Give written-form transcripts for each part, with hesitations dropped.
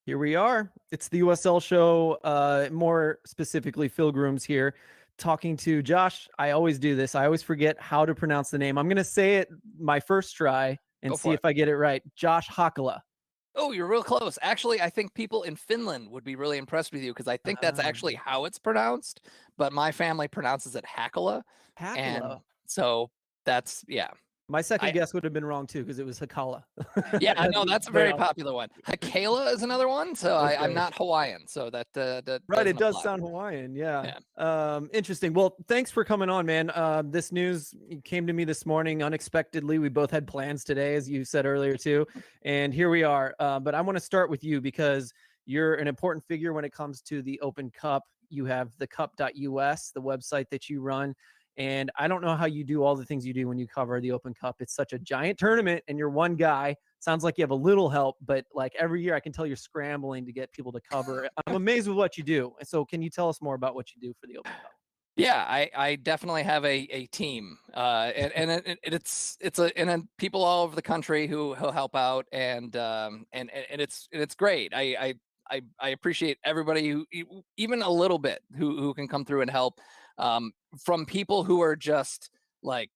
Here we are. It's the USL show, more specifically, Phill Grooms here, talking to Josh. I always do this. I always forget how to pronounce the name. I'm going to say it my first try and Go see for if it. I get it right. Josh Hakala. Oh, you're real close. Actually, I think people in Finland would be really impressed with you because I think that's actually how it's pronounced, but my family pronounces it Hakala. And Hakala. so that's, yeah. My second I guess would have been wrong too because it was Hakala. Yeah, no, that's a But very popular one. Hakala is another one, so I'm okay. not Hawaiian, so that Right, it doesn't does apply. sound Hawaiian, yeah. Yeah. Interesting. Well, thanks for coming on, man. This news came to me this morning unexpectedly. We both had plans today, as you said earlier too, and here we are. But I want to start with you because you're an important figure when it comes to the Open Cup. You have the cup.us, the website that you run. And I don't know how you do all the things you do when you cover the Open Cup. It's such a giant tournament, and you're one guy. Sounds like you have a little help, but like every year I can tell you're scrambling to get people to cover. I'm amazed with what you do. And so can you tell us more about what you do for the Open Cup? Yeah, I definitely have a team, and people all over the country who help out, and it's great. I appreciate everybody even a little bit who can come through and help, from people who are just like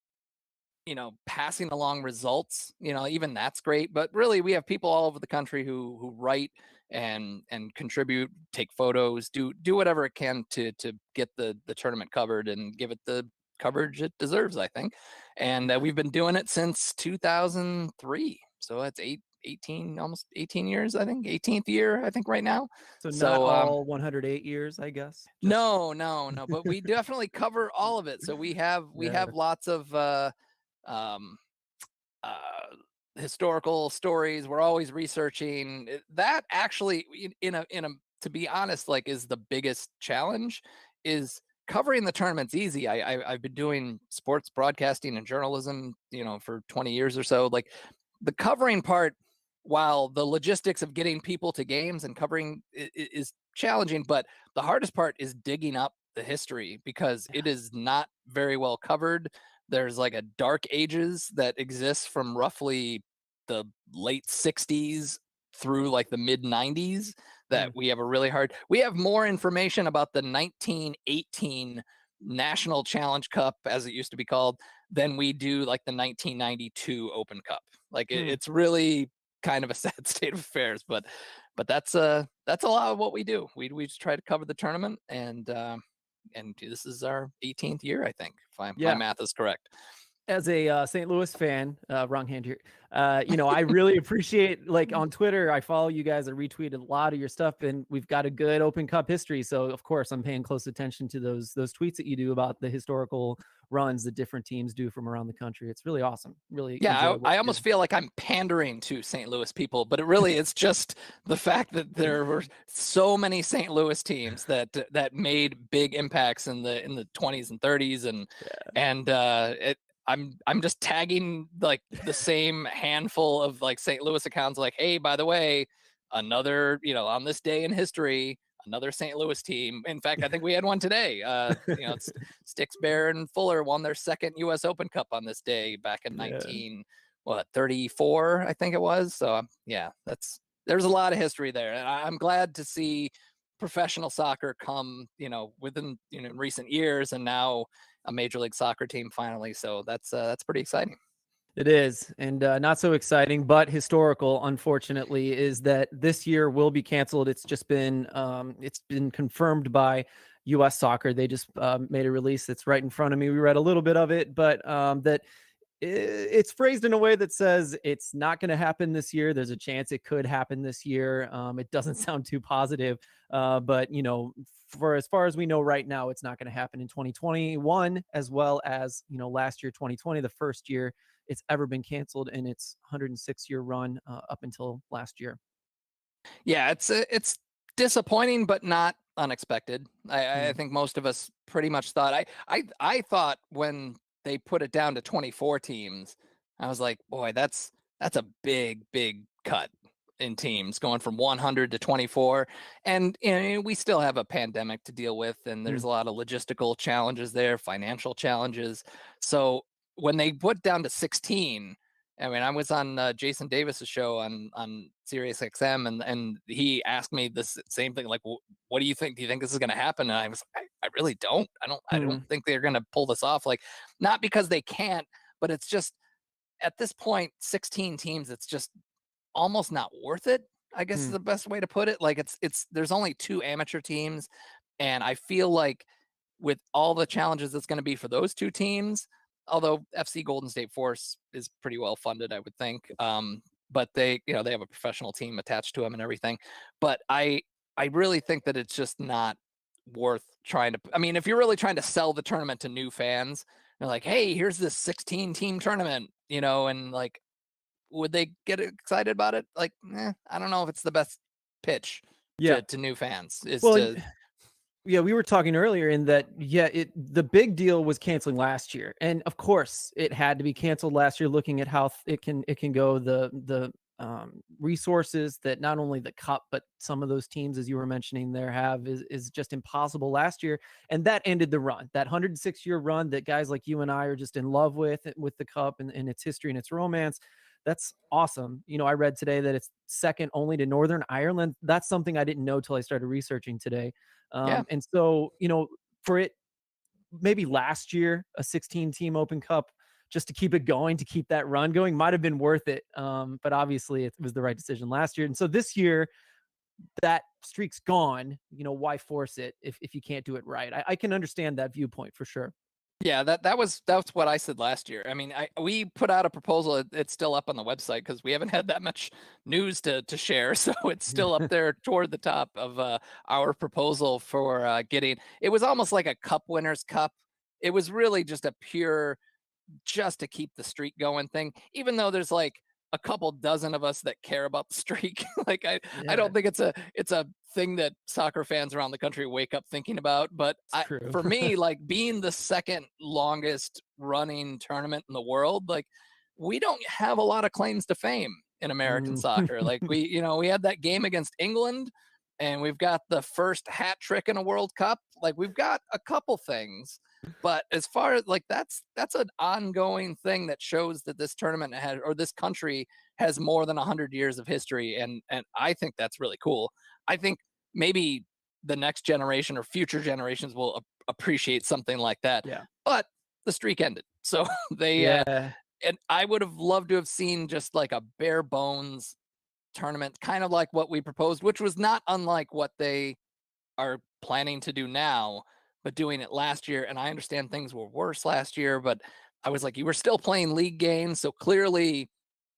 passing along results. Even that's great. But really, we have people all over the country who write and contribute, take photos, do whatever it can to get the tournament covered and give it the coverage it deserves, I think. And we've been doing it since 2003, so that's 18, almost 18 years, I think. 18th year, I think, right now. So not So all 108 years, I guess. Just no, but we definitely cover all of it. So we have yeah. lots of um, uh, historical stories. We're always researching. That actually, in a to be honest, like, is the biggest challenge. Is covering the tournament's easy. I've been doing sports broadcasting and journalism, for 20 years or so. Like, the covering part, while the logistics of getting people to games and covering is challenging, but the hardest part is digging up the history because it is not very well covered. There's like a dark ages that exists from roughly the late 60s through like the mid 90s that Mm. we have more information about the 1918 National Challenge Cup, as it used to be called, than we do like the 1992 Open Cup. Like, Hmm. it's really kind of a sad state of affairs, but that's a lot of what we do. We just try to cover the tournament, and this is our 18th year, I think, if my Yeah. math is correct. As a St. Louis fan, wrong hand here. I really appreciate, like, on Twitter, I follow you guys. I retweet a lot of your stuff, and we've got a good Open Cup history. So of course, I'm paying close attention to those tweets that you do about the historical runs that different teams do from around the country. It's really awesome. Really Yeah, enjoy what I you almost do. feel like I'm pandering to St. Louis people, but it really is just the fact that there were so many St. Louis teams that made big impacts in the 20s and 30s, I'm just tagging like the same handful of like St. Louis accounts, like, hey, by the way, another, on this day in history, another St. Louis team. In fact, I think we had one today. It's Sticks, Bear, and Fuller won their second U.S. Open Cup on this day back in Yeah. 34, I think it was. So yeah, there's a lot of history there, and I'm glad to see professional soccer come, within recent years, and now a Major League Soccer team finally. So that's pretty exciting. It is, and not so exciting, but historical. Unfortunately, is that this year will be canceled. It's been confirmed by U.S. Soccer. They just made a release that's right in front of me. We read a little bit of it, but that it's phrased in a way that says it's not going to happen this year. There's a chance it could happen this year. It doesn't sound too positive, but for as far as we know right now, it's not going to happen in 2021, as well as last year, 2020, the first year it's ever been canceled in its 106-year run up until last year. Yeah, it's disappointing, but not unexpected. I Mm. think most of us pretty much thought. I thought when they put it down to 24 teams, I was like, boy, that's a big cut in teams, going from 100 to 24. And we still have a pandemic to deal with, and there's Mm. a lot of logistical challenges there, financial challenges. So when they put down to 16, I mean, I was on Jason Davis's show on Sirius XM, and he asked me this same thing, like, "What do you think? Do you think this is going to happen?" And I was, I really don't. I don't Hmm. think they're going to pull this off. Like, not because they can't, but it's just at this point, 16 teams. It's just almost not worth it, I guess is Hmm. the best way to put it. Like it's there's only 2 amateur teams, and I feel like with all the challenges it's going to be for those 2 teams, although FC Golden State Force is pretty well funded, I would think. But they, they have a professional team attached to them and everything. But I really think that it's just not worth trying to. I mean, if you're really trying to sell the tournament to new fans, they're like, hey, here's this 16 team tournament, and like would they get excited about it? Like, I don't know if it's the best pitch Yeah. to new fans is Well, to. yeah, we were talking earlier in that, yeah, the big deal was canceling last year. And of course, it had to be canceled last year, looking at how it can go, the resources that not only the cup, but some of those teams, as you were mentioning there, have is just impossible last year. And that ended the run, that 106-year run that guys like you and I are just in love with the cup and its history and its romance. That's awesome. I read today that it's second only to Northern Ireland. That's something I didn't know till I started researching today. Yeah. And so, for it, maybe last year, a 16 team Open Cup, just to keep it going, to keep that run going, might have been worth it. But obviously, it was the right decision last year. And so this year, that streak's gone. Why force it if you can't do it right? I can understand that viewpoint for sure. Yeah, that's what I said last year. I mean, we put out a proposal. It's still up on the website because we haven't had that much news to share, so it's still up there toward the top of our proposal for getting. It was almost like a Cup Winners' Cup. It was really just a pure just to keep the streak going thing, even though there's like a couple dozen of us that care about the streak. Like I Yeah, don't think it's a thing that soccer fans around the country wake up thinking about. But it's true. for me, like being the second longest running tournament in the world, like we don't have a lot of claims to fame in American Mm. soccer. Like we had that game against England, and we've got the first hat trick in a World Cup. Like we've got a couple things, but as far as like that's an ongoing thing that shows that this tournament had, or this country has more than 100 years of history, and I think that's really cool. I think maybe the next generation or future generations will appreciate something like that. Yeah. But the streak ended. So they Yeah. and I would have loved to have seen just like a bare bones tournament, kind of like what we proposed, which was not unlike what they are planning to do now, but doing it last year. And I understand things were worse last year, but I was like, you were still playing league games. So clearly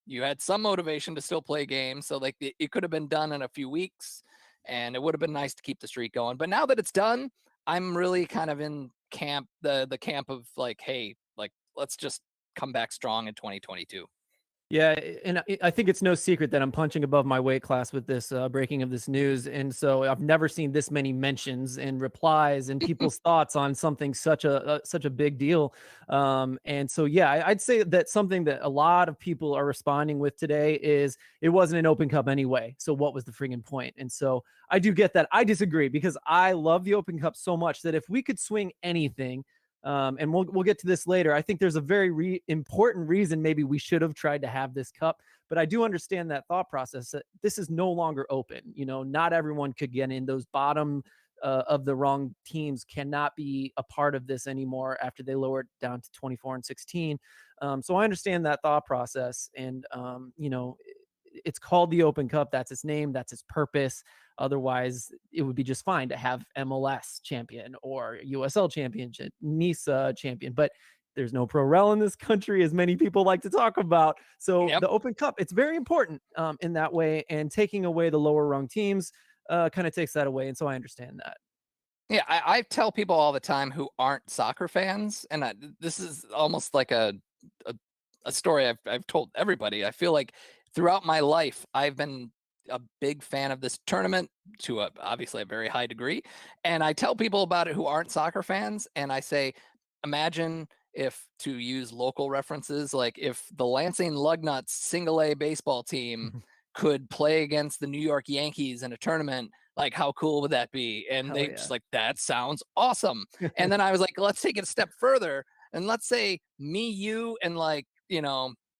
you had some motivation to still play games. So like it could have been done in a few weeks, and it would have been nice to keep the streak going. But now that it's done, I'm really kind of in the camp of like, hey, like let's just come back strong in 2022. Yeah, and I think it's no secret that I'm punching above my weight class with this breaking of this news, and so I've never seen this many mentions and replies and people's thoughts on something such a big deal. And so, yeah, I'd say that something that a lot of people are responding with today is it wasn't an Open Cup anyway. So what was the friggin' point? And so I do get that. I disagree because I love the Open Cup so much that if we could swing anything, and we'll get to this later. I think there's a very important reason maybe we should have tried to have this cup, but I do understand that thought process that this is no longer open. Not everyone could get in. Those bottom of the wrong teams cannot be a part of this anymore after they lowered down to 24 and 16. So I understand that thought process, and it's called the Open Cup. That's its name. That's its purpose. Otherwise, it would be just fine to have MLS champion or USL championship, NISA champion, but there's no pro rel in this country, as many people like to talk about. So Yep. the Open Cup, it's very important in that way, and taking away the lower rung teams kind of takes that away. And so I understand that. Yeah, I tell people all the time who aren't soccer fans, and this is almost like a, a story I've told everybody. I feel like throughout my life, I've been a big fan of this tournament to obviously a very high degree, and I tell people about it who aren't soccer fans, and I say, imagine if, to use local references, like if the Lansing Lugnuts single A baseball team could play against the New York Yankees in a tournament, like how cool would that be? And Hell they yeah. just like, that sounds awesome. And then I was like, let's take it a step further, and let's say me, you, and like,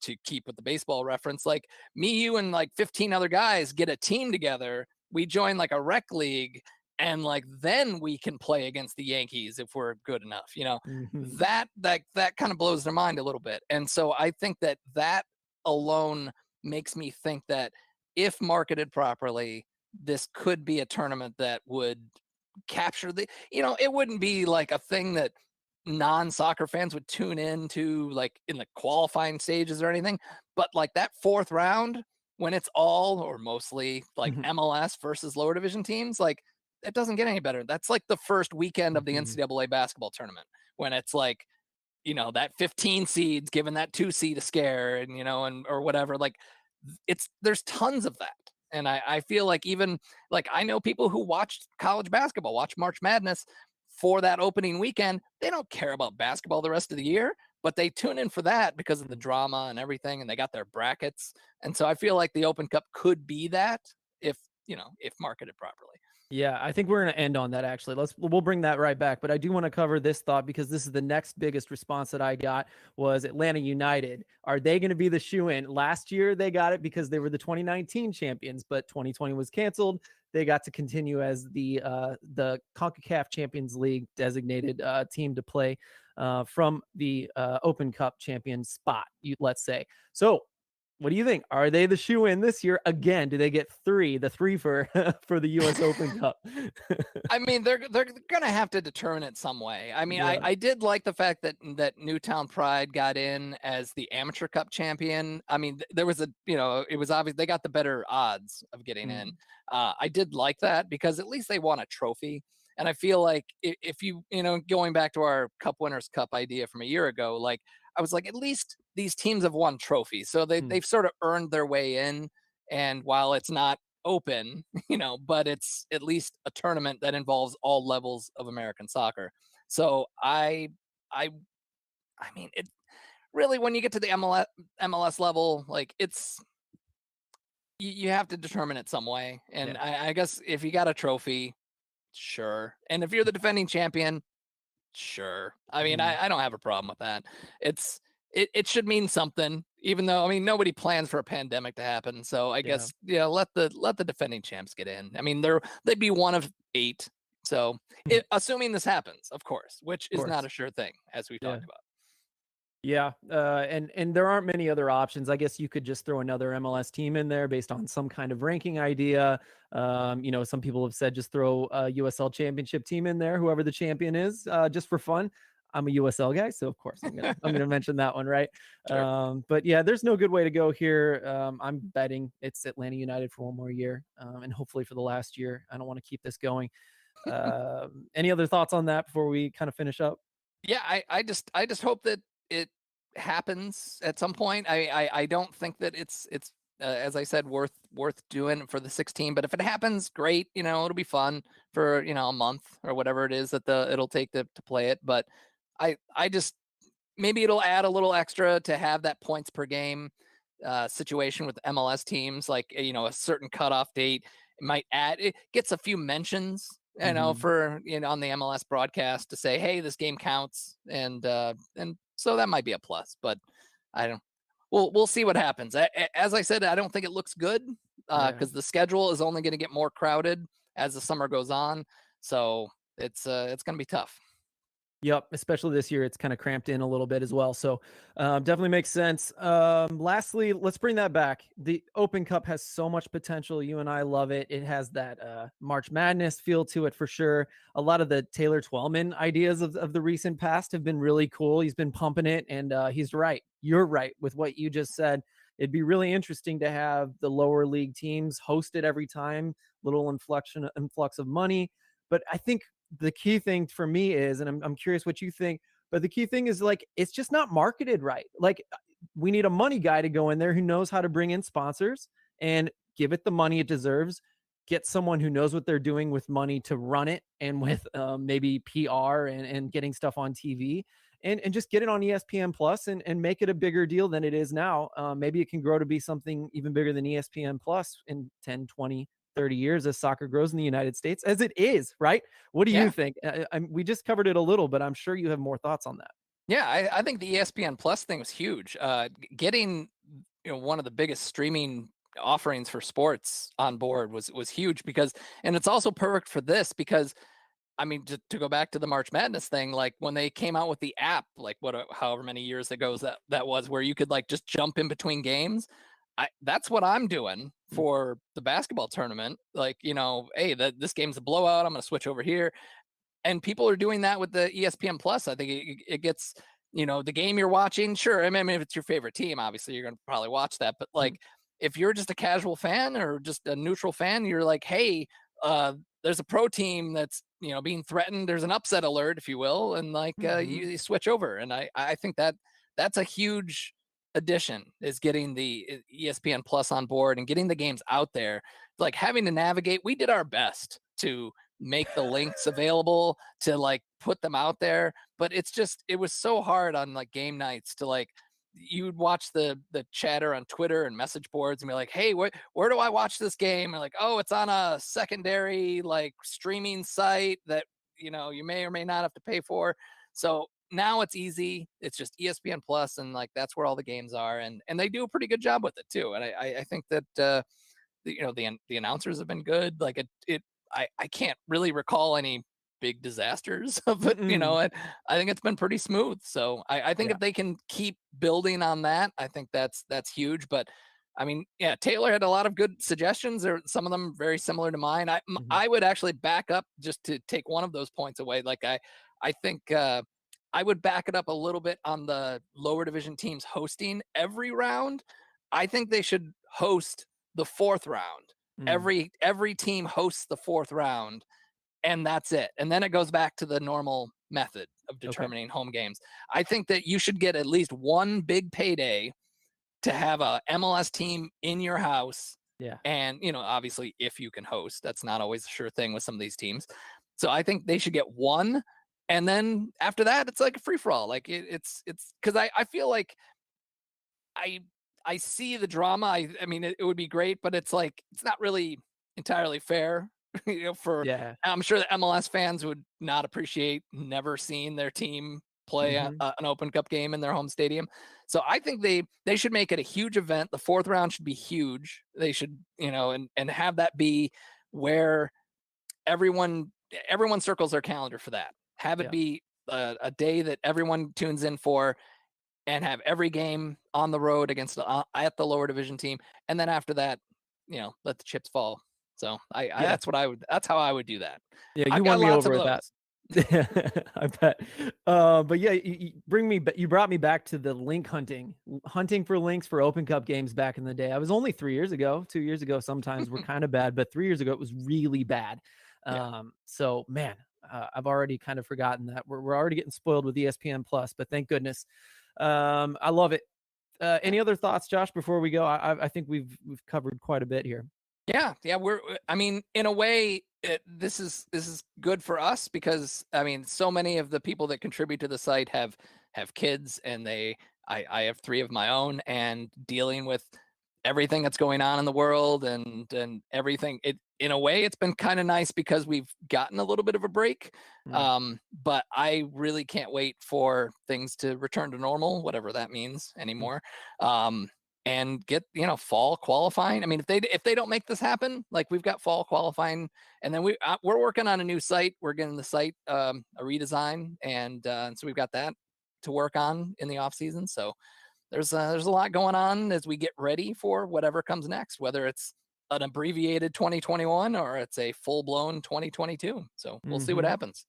to keep with the baseball reference, like me, you, and like 15 other guys get a team together. We join like a rec league, and like then we can play against the Yankees if we're good enough. Mhm. That kind of blows their mind a little bit. And so I think that alone makes me think that if marketed properly, this could be a tournament that would capture it wouldn't be like a thing that non-soccer fans would tune in to like in the qualifying stages or anything, but like that fourth round when it's all or mostly like Mhm. MLS versus lower division teams, like it doesn't get any better. That's like the first weekend of the Mhm. NCAA basketball tournament when it's like, that 15 seeds giving that 2 seed a scare, and and or whatever. Like there's tons of that. And I feel like even like I know people who watched college basketball, watch March Madness for that opening weekend. They don't care about basketball the rest of the year, but they tune in for that because of the drama and everything, and they got their brackets. And so I feel like the Open Cup could be that if, if marketed properly. Yeah, I think we're going to end on that actually. We'll bring that right back, but I do want to cover this thought because this is the next biggest response that I got was Atlanta United. Are they going to be the shoe-in? Last year they got it because they were the 2019 champions, but 2020 was canceled. They got to continue as the CONCACAF Champions League designated team to play from the Open Cup champion spot, let's say. So what do you think? Are they the shoe in this year again? Do they get the three for for the U.S. Open Cup? I mean, they're gonna have to determine it some way. I mean, Yeah. I did like the fact that Newtown Pride got in as the Amateur Cup champion. I mean, there was it was obvious they got the better odds of getting in. Mm. I did like that because at least they won a trophy. And I feel like if going back to our Cup Winners' Cup idea from a year ago, like I was like, at least these teams have won trophies, so Mm. they've sort of earned their way in. And while it's not open, but it's at least a tournament that involves all levels of American soccer. So I I mean, it really when you get to the MLS level, like you have to determine it some way. And Yeah. I guess if you got a trophy, sure. And if you're the defending champion, sure. I mean, Mhm. I don't have a problem with that. It should mean something, even though I mean nobody plans for a pandemic to happen. So I Yeah. guess let the defending champs get in. I mean they'd be one of 8. So Of assuming this happens, of course, which is not course. a sure thing, as we've Yeah. talked about. Yeah, and there aren't many other options. I guess you could just throw another MLS team in there based on some kind of ranking idea. Some people have said just throw a USL Championship team in there, whoever the champion is, just for fun. I'm a USL guy, so of course I'm gonna mention that one, right? Sure. But yeah, there's no good way to go here. I'm betting it's Atlanta United for one more year, and hopefully for the last year. I don't want to keep this going. Any other thoughts on that before we kind of finish up? Yeah, I just hope that it happens at some point. I don't think that it's as I said worth doing for the 16, but if it happens, great. It'll be fun for a month or whatever it is that it'll take to play it. But I just maybe it'll add a little extra to have that points per game situation with MLS teams, like a certain cutoff date. It might add it gets a few mentions, Mhm. for on the MLS broadcast to say, hey, this game counts, and so that might be a plus. But I don't. We'll see what happens. As I said, I don't think it looks good Yeah. because the schedule is only going to get more crowded as the summer goes on. So it's going to be tough. Yep, especially this year, it's kind of cramped in a little bit as well. So definitely makes sense. Lastly, let's bring that back. The Open Cup has so much potential. You and I love it. It has that March Madness feel to it for sure. A lot of the Taylor Twellman ideas of the recent past have been really cool. He's been pumping it, and he's right. You're right with what you just said. It'd be really interesting to have the lower league teams host it every time, little influx of money. But I think the key thing for me is, and I'm curious what you think, but the key thing is like, it's just not marketed right. Like we need a money guy to go in there who knows how to bring in sponsors and give it the money it deserves. Get someone who knows what they're doing with money to run it and with maybe PR and getting stuff on TV and just get it on ESPN Plus and make it a bigger deal than it is now. Maybe it can grow to be something even bigger than ESPN Plus in 10, 20, 30 years as soccer grows in the United States, as it is, right? What do you Yeah. think? We just covered it a little, but I'm sure you have more thoughts on that. Yeah, I think the ESPN Plus thing was huge. Getting one of the biggest streaming offerings for sports on board was huge because, and it's also perfect for this because I mean, to go back to the March Madness thing, like when they came out with the app, like however many years ago that was, where you could like just jump in between games. That's what I'm doing Mm, for the basketball tournament. Like, hey, this game's a blowout. I'm going to switch over here, and people are doing that with the ESPN Plus. I think it gets, the game you're watching. Sure, I mean, if it's your favorite team, obviously you're going to probably watch that. But mm, like, if you're just a casual fan or just a neutral fan, you're like, hey, there's a pro team that's being threatened. There's an upset alert, if you will, and like mhm, you switch over. And I think that's a huge addition, is getting the ESPN Plus on board and getting the games out there. Like having to navigate, we did our best to make the links available, to like put them out there, but it was so hard on like game nights to like, you would watch the chatter on Twitter and message boards and be like, hey, where do I watch this game? And like, oh, it's on a secondary like streaming site that you may or may not have to pay for. So now it's easy. It's just ESPN Plus, and like that's where all the games are, and they do a pretty good job with it too. And I think that the announcers have been good. Like I can't really recall any big disasters of it. mm-mm. I think it's been pretty smooth. So I think Yeah. if they can keep building on that, I think that's huge. But I mean, yeah, Taylor had a lot of good suggestions. There, some of them very similar to mine. Mhm. I would actually back up just to take one of those points away. Like I think I would back it up a little bit on the lower division teams hosting every round. I think they should host the fourth round. Mm. Every team hosts the fourth round, and that's it. And then it goes back to the normal method of Okay. determining home games. I think that you should get at least one big payday to have a MLS team in your house. Yeah. And, obviously, if you can host, that's not always a sure thing with some of these teams. So I think they should get one. And then after that, it's like a free for all. Like it's because I feel like I I see the drama. I mean, it would be great, but it's like it's not really entirely fair. For Yeah. I'm sure the MLS fans would not appreciate never seeing their team play Mhm. an Open Cup game in their home stadium. So I think they should make it a huge event. The fourth round should be huge. They should, and have that be where everyone everyone circles their calendar for that. Have it Yeah. be a day that everyone tunes in for, and have every game on the road against at the lower division team, and then after that, let the chips fall. So I Yeah. that's how I would do that. Yeah, you I've got won me lots over of with that. those. I bet. But yeah, you brought me back to the link hunting for links for Open Cup games back in the day. I was only 3 years ago, 2 years ago sometimes were kind of bad, but 3 years ago it was really bad. Yeah. So man, I've already kind of forgotten that. We're already getting spoiled with ESPN Plus, but thank goodness. I love it. Any other thoughts, Josh, before we go? I think we've covered quite a bit here. Yeah, I mean, in a way, this is good for us because I mean, so many of the people that contribute to the site have kids, and I have three of my own, and dealing with everything that's going on in the world and everything. It In a way, it's been kind of nice because we've gotten a little bit of a break. Mm, But I really can't wait for things to return to normal, whatever that means mm, anymore. And get fall qualifying. I mean, if they don't make this happen, like we've got fall qualifying, and then we're working on a new site. We're getting the site a redesign, and so we've got that to work on in the off season. So there's a lot going on as we get ready for whatever comes next, whether it's an abbreviated 2021 or it's a full blown 2022. So we'll see what mhm. happens.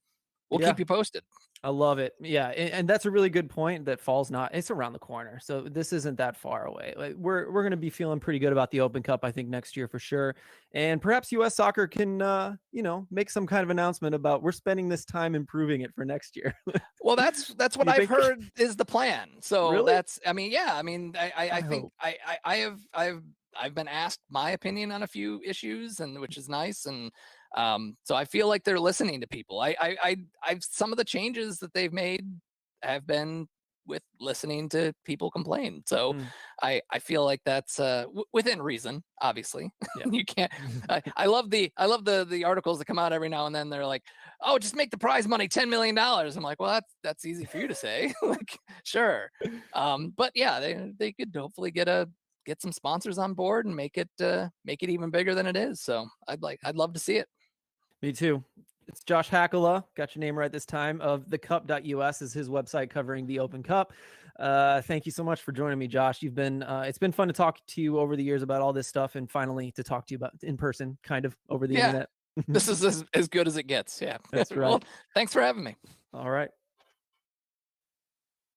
We'll Yeah. keep you posted. I love it. Yeah, and that's a really good point that fall's not it's around the corner. So this isn't that far away. Like we're going to be feeling pretty good about the Open Cup I think next year for sure. And perhaps US soccer can make some kind of announcement about we're spending this time improving it for next year. Well, that's what You I've think? heard is the plan. So Really? that's, I mean, yeah, I mean, I I think hope. I've been asked my opinion on a few issues, and which is nice, and so I feel like they're listening to people. I've some of the changes that they've made have been with listening to people complain. So Mm, I feel like that's within reason, obviously. yeah. You can't. I love the articles that come out every now and then. They're like, oh, just make the prize money $10 million. I'm like, well, that's easy for you to say. Like, sure. But yeah, they could hopefully get some sponsors on board and make it even bigger than it is. So I'd love to see it. Me too. It's Josh Hakala. Got your name right this time. Of thecup.us is his website covering the Open Cup. Thank you so much for joining me, Josh. You've been it's been fun to talk to you over the years about all this stuff, and finally to talk to you about in person, kind of over the Yeah, internet. this is as good as it gets. Yeah. That's Well, right. thanks for having me. All right.